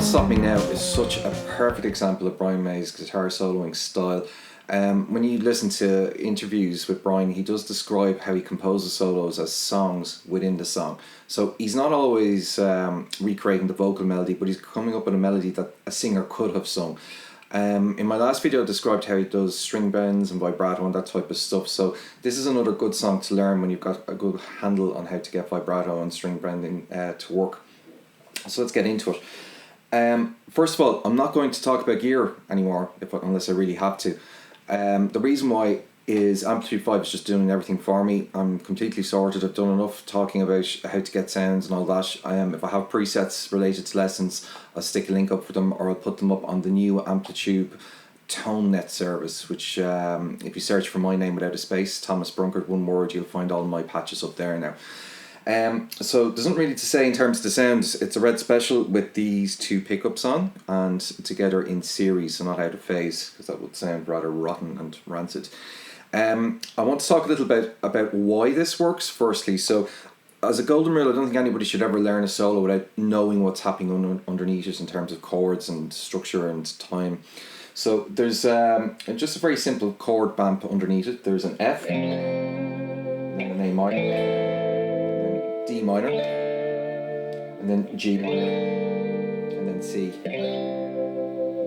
Stop Me Now is such a perfect example of Brian May's guitar soloing style. When you listen to interviews with Brian, he does describe how he composes solos as songs within the song. So he's not always recreating the vocal melody, but he's coming up with a melody that a singer could have sung. In my last video I described how he does string bends and vibrato and that type of stuff, so this is another good song to learn when you've got a good handle on how to get vibrato and string bending to work. So let's get into it. First of all, I'm not going to talk about gear anymore unless I really have to. The reason why is Amplitude 5 is just doing everything for me. I'm completely sorted. I've done enough talking about how to get sounds and all that. If I have presets related to lessons, I'll stick a link up for them, or I'll put them up on the new Amplitude ToneNet service, which if you search for my name without a space, Thomas Brunkert, one word, you'll find all my patches up there now. So there's nothing really to say in terms of the sounds. It's a red special with these two pickups on and together in series, so not out of phase, because that would sound rather rotten and rancid. I want to talk a little bit about why this works firstly. So as a golden rule, I don't think anybody should ever learn a solo without knowing what's happening underneath it in terms of chords and structure and time. So there's just a very simple chord bump underneath it. There's an F, and then an A minor, then D minor, and then G minor, and then C,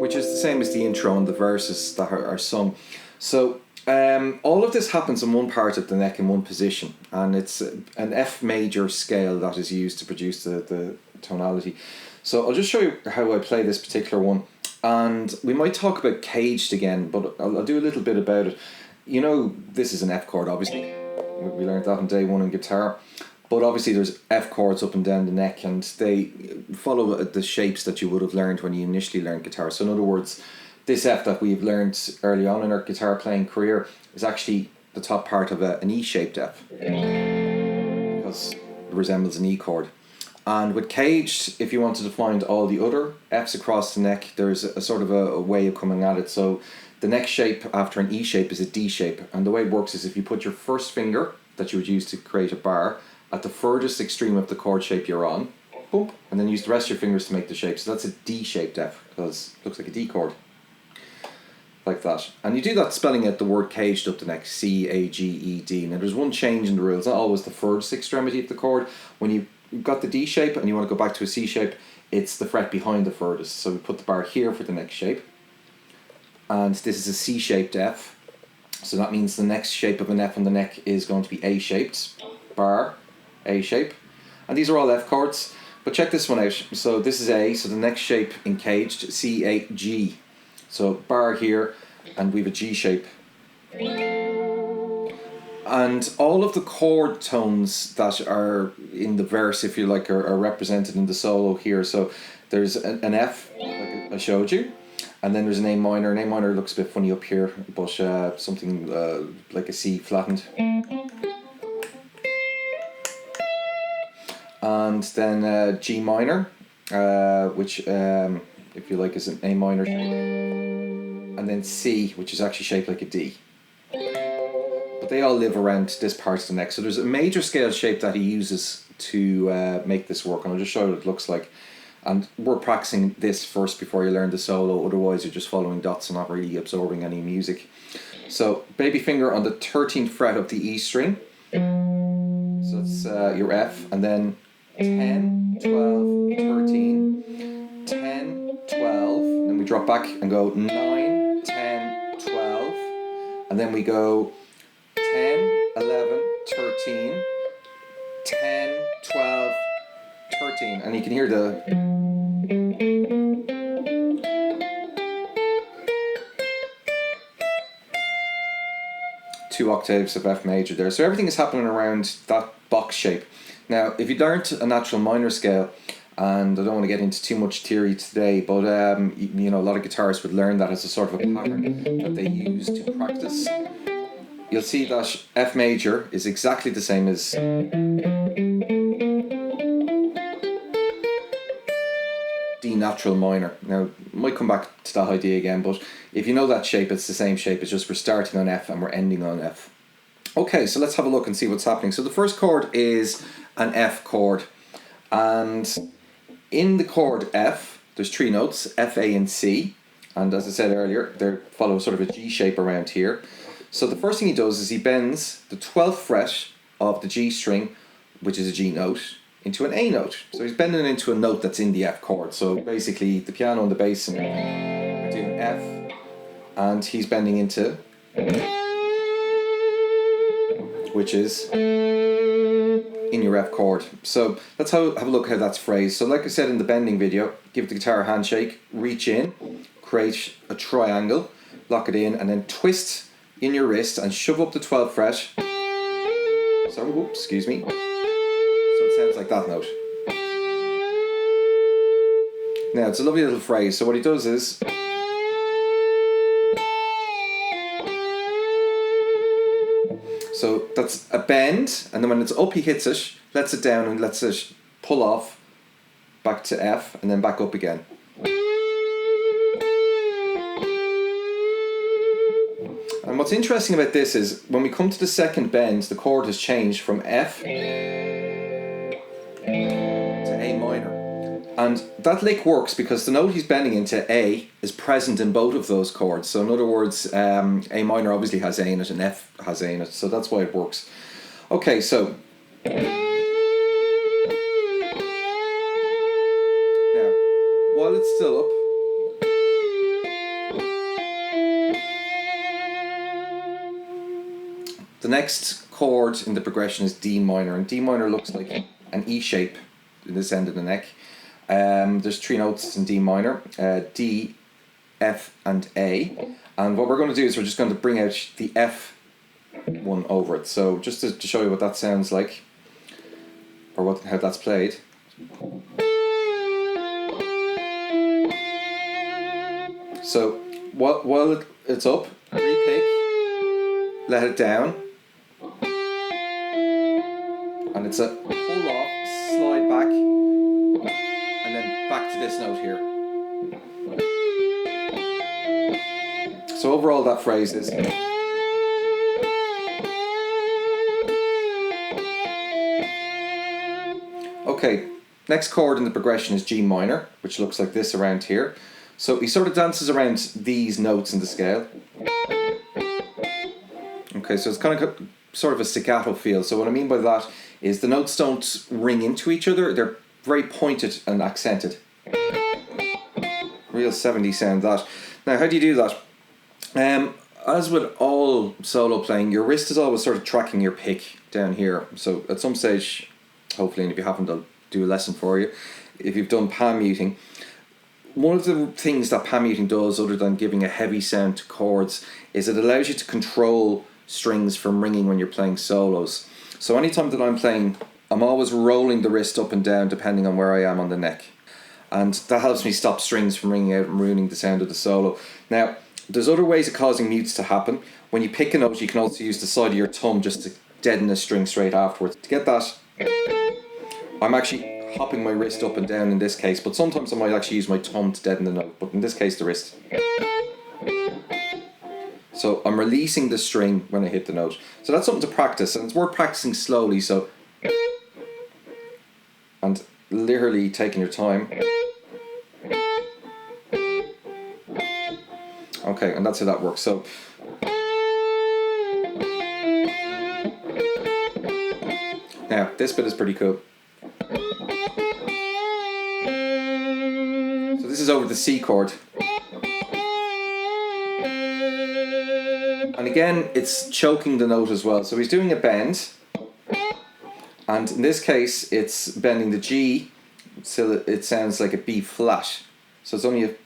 which is the same as the intro and the verses that are sung. So all of this happens in one part of the neck in one position, and it's an F major scale that is used to produce the tonality. So I'll just show you how I play this particular one, and we might talk about caged again, but I'll do a little bit about it. You know, this is an F chord, obviously. We learned that on day one in guitar. But obviously there's F chords up and down the neck, and they follow the shapes that you would have learned when you initially learned guitar. So in other words, this F that we've learned early on in our guitar playing career is actually the top part of an E-shaped F, because it resembles an E chord. And with caged, if you wanted to find all the other Fs across the neck, there's a sort of a way of coming at it. So the neck shape after an E shape is a D shape, and the way it works is if you put your first finger that you would use to create a bar at the furthest extreme of the chord shape you're on, boom, and then use the rest of your fingers to make the shape. So that's a D-shaped F, because it looks like a D chord. Like that. And you do that spelling out the word caged up the neck, C-A-G-E-D. Now there's one change in the rules, not always the furthest extremity of the chord. When you've got the D shape and you want to go back to a C shape, it's the fret behind the furthest. So we put the bar here for the next shape. And this is a C-shaped F. So that means the next shape of an F on the neck is going to be A-shaped. Bar, A shape. And these are all F chords. But check this one out. So this is A, so the next shape in caged, C-A-G. So bar here, and we have a G shape. And all of the chord tones that are in the verse, if you like, are represented in the solo here. So there's an F, like I showed you, and then there's an A minor. An A minor looks a bit funny up here, but something like a C flattened. And then G minor, which if you like is an A minor shape. And then C, which is actually shaped like a D. But they all live around this part of the neck. So there's a major scale shape that he uses to make this work, and I'll just show you what it looks like. And we're practicing this first before you learn the solo, otherwise you're just following dots and not really absorbing any music. So baby finger on the 13th fret of the E string. So it's your F, and then 10, 12, 13, 10, 12, and then we drop back and go 9, 10, 12, and then we go 10, 11, 13, 10, 12, 13, and you can hear the two octaves of F major there. So everything is happening around that box shape. Now, if you learned a natural minor scale, and I don't want to get into too much theory today, but you know, a lot of guitarists would learn that as a sort of a pattern that they use to practice. You'll see that F major is exactly the same as D natural minor. Now, I might come back to that idea again, but if you know that shape, it's the same shape. It's just we're starting on F and we're ending on F. Okay, so let's have a look and see what's happening. So the first chord is an F chord, and in the chord F, There's 3 notes, F, A, and C. And as I said earlier, they follow sort of a G shape around here. So the first thing he does is he bends the 12th fret of the G string, which is a G note, into an A note. So he's bending it into a note that's in the F chord. So basically the piano and the bass are doing F, and he's bending into, which is in your F chord. So let's have a look how that's phrased. So like I said in the bending video, give the guitar a handshake, reach in, create a triangle, lock it in, and then twist in your wrist and shove up the 12th fret. Sorry, whoops, excuse me. So it sounds like that note. Now it's a lovely little phrase. So what he does is, so that's a bend, and then when it's up he hits it, lets it down and lets it pull off back to F and then back up again. And what's interesting about this is when we come to the second bend, the chord has changed from F to A minor. And that lick works because the note he's bending into, A, is present in both of those chords. So in other words, A minor obviously has A in it and F has A in it. So that's why it works. Okay, so now, while it's still up, the next chord in the progression is D minor, and D minor looks like an E shape in this end of the neck. There's 3 notes in D minor, D, F, and A. And what we're going to do is we're just going to bring out the F one over it. So just to show you what that sounds like, or how that's played. So while it's up, re-pick, let it down, and it's a pull off, slide back, and then back to this note here. So overall that phrase is, okay, next chord in the progression is G minor, which looks like this around here. So he sort of dances around these notes in the scale. Okay, so it's kind of sort of a staccato feel. So what I mean by that is the notes don't ring into each other, they're very pointed and accented. Real 70s sound, that. Now how do you do that? As with all solo playing, your wrist is always sort of tracking your pick down here. So at some stage, hopefully, and if you haven't, I'll do a lesson for you. If you've done palm muting, one of the things that palm muting does, other than giving a heavy sound to chords, is it allows you to control strings from ringing when you're playing solos. So anytime that I'm playing, I'm always rolling the wrist up and down depending on where I am on the neck. And that helps me stop strings from ringing out and ruining the sound of the solo. Now, there's other ways of causing mutes to happen. When you pick a note, you can also use the side of your thumb just to deaden a string straight afterwards. To get that, I'm actually hopping my wrist up and down in this case, but sometimes I might actually use my thumb to deaden the note, but in this case the wrist. So I'm releasing the string when I hit the note. So that's something to practice, and it's worth practicing slowly, so, and literally taking your time. Okay, and that's how that works. So now this bit is pretty cool. So this is over the C chord. And again, it's choking the note as well. So he's doing a bend, and in this case it's bending the G so that it sounds like a B flat. So it's only a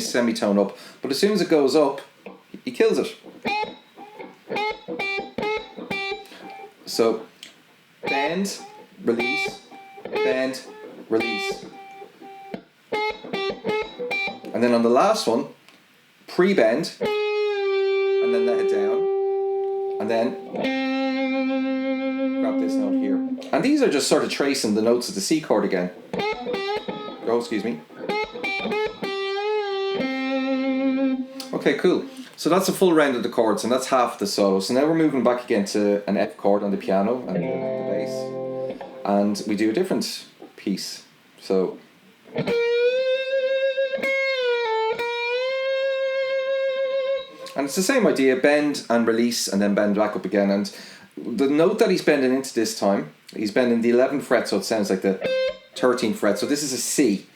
semitone up, but as soon as it goes up, he kills it. So bend, release, bend, release. And then on the last one, pre-bend, and then let it down, and then grab this note here. And these are just sort of tracing the notes of the C chord again. Oh, excuse me. Okay, cool. So that's a full round of the chords, and that's half the solo. So now we're moving back again to an F chord on the piano and the bass, and we do a different piece. So. And it's the same idea, bend and release and then bend back up again. And the note that he's bending into this time, he's bending the 11th fret, so it sounds like the 13th fret. So this is a C.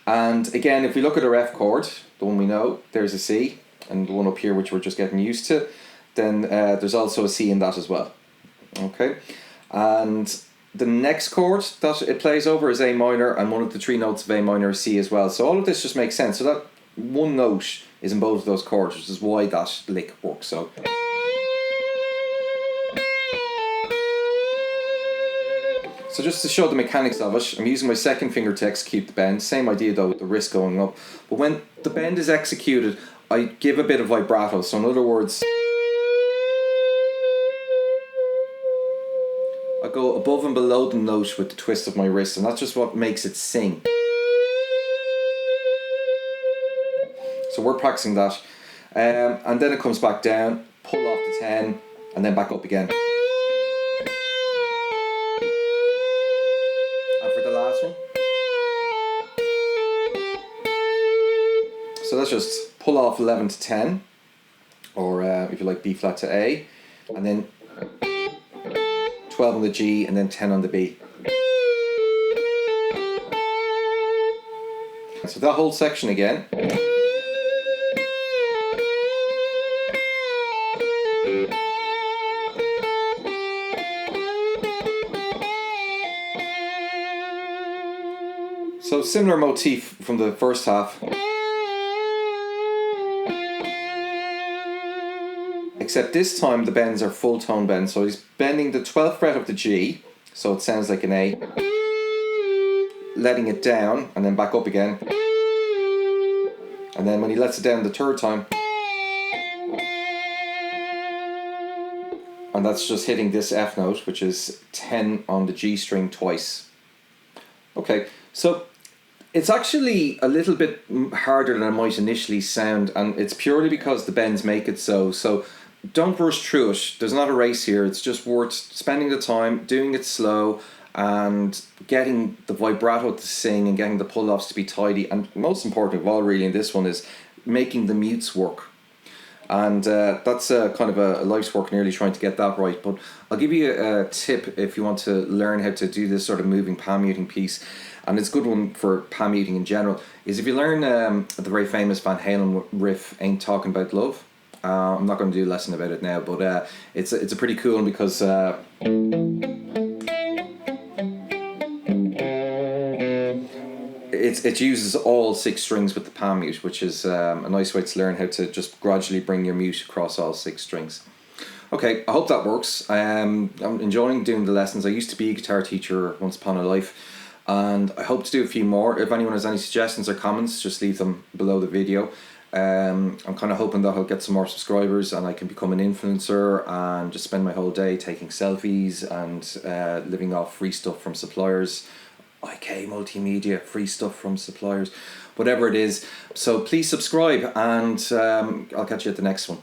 And again, if we look at our F chord, the one we know, there's a C, and the one up here which we're just getting used to, then there's also a C in that as well. Okay, and the next chord that it plays over is A minor, and one of the 3 notes of A minor is C as well. So all of this just makes sense. So that one note is in both of those chords, which is why that lick works. So. So just to show the mechanics of it, I'm using my second finger to execute the bend. Same idea though with the wrist going up. But when the bend is executed, I give a bit of vibrato. So in other words, I go above and below the note with the twist of my wrist, and that's just what makes it sing. So we're practicing that. And then it comes back down, pull off the 10, and then back up again. So that's just pull off 11 to 10, or if you like B flat to A, and then 12 on the G, and then 10 on the B. So that whole section again. So similar motif from the first half. Except this time the bends are full tone bends. So he's bending the 12th fret of the G, so it sounds like an A, letting it down and then back up again. And then when he lets it down the 3rd time, and that's just hitting this F note, which is 10 on the G string twice. Okay, so it's actually a little bit harder than it might initially sound, and it's purely because the bends make it so. So don't rush through it. There's not a race here. It's just worth spending the time, doing it slow, and getting the vibrato to sing and getting the pull-offs to be tidy. And most important of all really in this one is making the mutes work. And that's kind of a life's work nearly trying to get that right. But I'll give you a tip if you want to learn how to do this sort of moving palm muting piece. And it's a good one for palm muting in general, is if you learn the very famous Van Halen riff, Ain't Talking About Love. I'm not going to do a lesson about it now, but it's a pretty cool one because it uses all 6 strings with the palm mute, which is a nice way to learn how to just gradually bring your mute across all 6 strings. Okay, I hope that works. I'm enjoying doing the lessons. I used to be a guitar teacher once upon a life, and I hope to do a few more. If anyone has any suggestions or comments, just leave them below the video. I'm kind of hoping that I'll get some more subscribers and I can become an influencer and just spend my whole day taking selfies and living off free stuff from suppliers. IK Multimedia, free stuff from suppliers, whatever it is. So please subscribe, and I'll catch you at the next one.